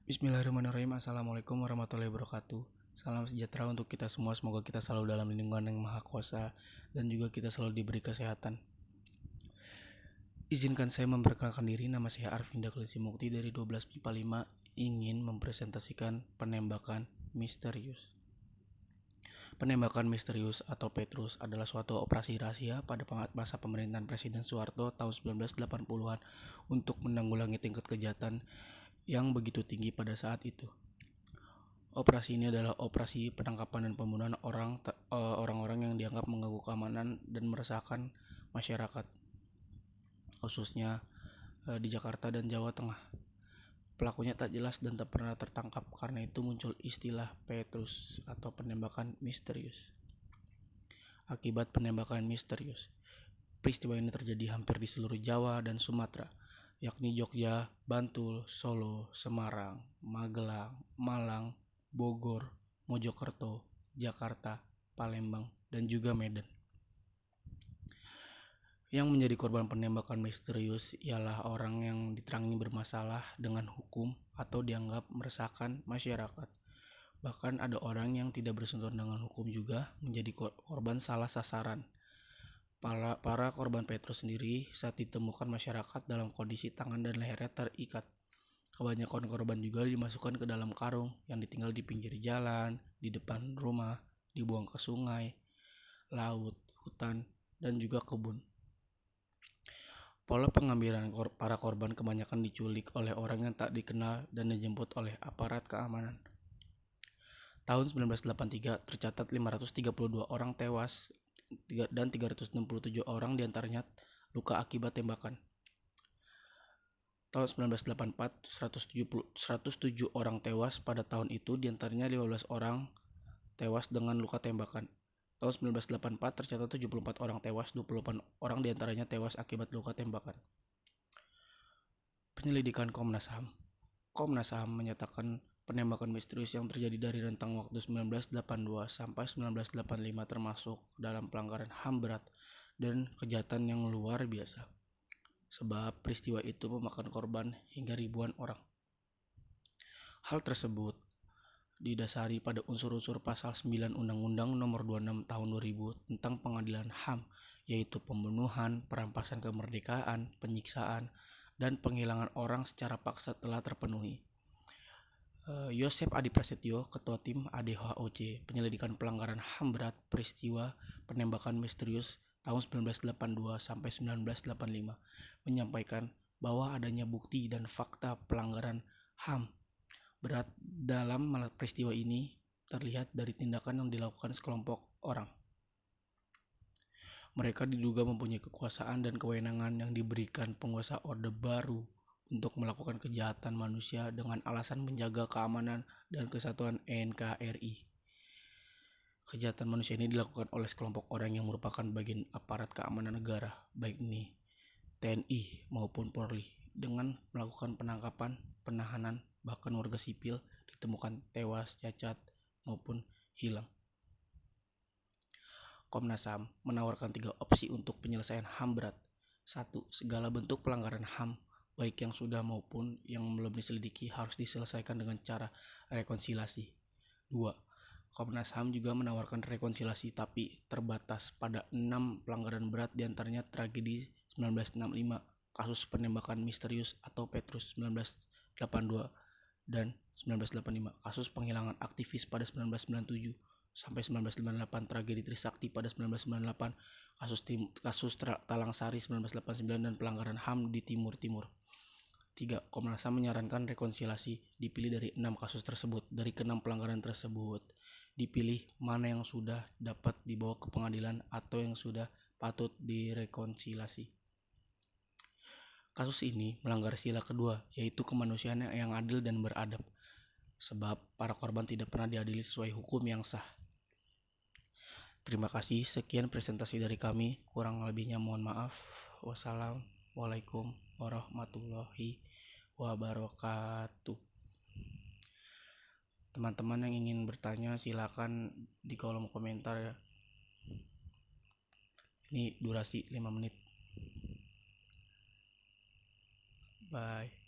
Bismillahirrahmanirrahim. Assalamualaikum warahmatullahi wabarakatuh. Salam sejahtera untuk kita semua. Semoga kita selalu dalam lindungan yang maha kuasa dan juga kita selalu diberi kesehatan. Izinkan saya memperkenalkan diri. Nama saya Arvinda Kelisi Mukti dari 12 MIPA 5 ingin mempresentasikan penembakan misterius. Penembakan misterius atau Petrus adalah suatu operasi rahasia pada masa pemerintahan Presiden Soeharto tahun 1980-an untuk menanggulangi tingkat kejahatan yang begitu tinggi pada saat itu. Operasi ini adalah operasi penangkapan dan pembunuhan orang-orang yang dianggap mengganggu keamanan dan meresahkan masyarakat, khususnya di Jakarta dan Jawa Tengah. Pelakunya tak jelas dan tak pernah tertangkap, karena itu muncul istilah Petrus atau penembakan misterius. Akibat penembakan misterius, peristiwa ini terjadi hampir di seluruh Jawa dan Sumatera, yakni Jogja, Bantul, Solo, Semarang, Magelang, Malang, Bogor, Mojokerto, Jakarta, Palembang, dan juga Medan. Yang menjadi korban penembakan misterius ialah orang yang diterangi bermasalah dengan hukum atau dianggap meresahkan masyarakat. Bahkan ada orang yang tidak bersentuhan dengan hukum juga menjadi korban salah sasaran. Para korban Petrus sendiri saat ditemukan masyarakat dalam kondisi tangan dan lehernya terikat. Kebanyakan korban juga dimasukkan ke dalam karung yang ditinggal di pinggir jalan, di depan rumah, dibuang ke sungai, laut, hutan, dan juga kebun. Pola pengambilan para korban kebanyakan diculik oleh orang yang tak dikenal dan dijemput oleh aparat keamanan. Tahun 1983 tercatat 532 orang tewas dan 367 orang diantaranya luka akibat tembakan. Tahun 1984, 107 orang tewas pada tahun itu, diantaranya 15 orang tewas dengan luka tembakan. Tahun 1984 tercatat 74 orang tewas, 28 orang diantaranya tewas akibat luka tembakan. Penyelidikan Komnas HAM. Komnas HAM menyatakan penembakan misterius yang terjadi dari rentang waktu 1982 sampai 1985 termasuk dalam pelanggaran HAM berat dan kejahatan yang luar biasa, sebab peristiwa itu memakan korban hingga ribuan orang. Hal tersebut didasari pada unsur-unsur pasal 9 Undang-Undang Nomor 26 Tahun 2000 tentang Pengadilan HAM, yaitu pembunuhan, perampasan kemerdekaan, penyiksaan, dan penghilangan orang secara paksa telah terpenuhi. Yosep Adi Prasetyo, Ketua Tim ADHOC, penyelidikan pelanggaran HAM berat peristiwa penembakan misterius tahun 1982 sampai 1985, menyampaikan bahwa adanya bukti dan fakta pelanggaran HAM berat dalam peristiwa ini terlihat dari tindakan yang dilakukan sekelompok orang. Mereka diduga mempunyai kekuasaan dan kewenangan yang diberikan penguasa Orde Baru untuk melakukan kejahatan manusia dengan alasan menjaga keamanan dan kesatuan NKRI. Kejahatan manusia ini dilakukan oleh sekelompok orang yang merupakan bagian aparat keamanan negara, baik ini TNI maupun Polri, dengan melakukan penangkapan, penahanan, bahkan warga sipil ditemukan tewas, cacat, maupun hilang. Komnas HAM menawarkan 3 opsi untuk penyelesaian HAM berat. 1. Segala bentuk pelanggaran HAM, baik yang sudah maupun yang belum diselidiki, harus diselesaikan dengan cara rekonsiliasi. 2. Komnas HAM juga menawarkan rekonsiliasi tapi terbatas pada 6 pelanggaran berat, diantaranya tragedi 1965, kasus penembakan misterius atau Petrus 1982 dan 1985, kasus penghilangan aktivis pada 1997 sampai 1998, tragedi Trisakti pada 1998, kasus Talang Sari 1989, dan pelanggaran HAM di Timur. 3. Komnas HAM menyarankan rekonsiliasi dipilih dari 6 kasus tersebut. Dari ke-6 pelanggaran tersebut, dipilih mana yang sudah dapat dibawa ke pengadilan atau yang sudah patut direkonsiliasi. Kasus ini melanggar sila kedua, yaitu kemanusiaan yang adil dan beradab, sebab para korban tidak pernah diadili sesuai hukum yang sah. Terima kasih, sekian presentasi dari kami, kurang lebihnya mohon maaf. Wassalamualaikum warahmatullahi wabarakatuh. Teman-teman yang ingin bertanya silakan di kolom komentar ya. Ini durasi 5 menit. Bye.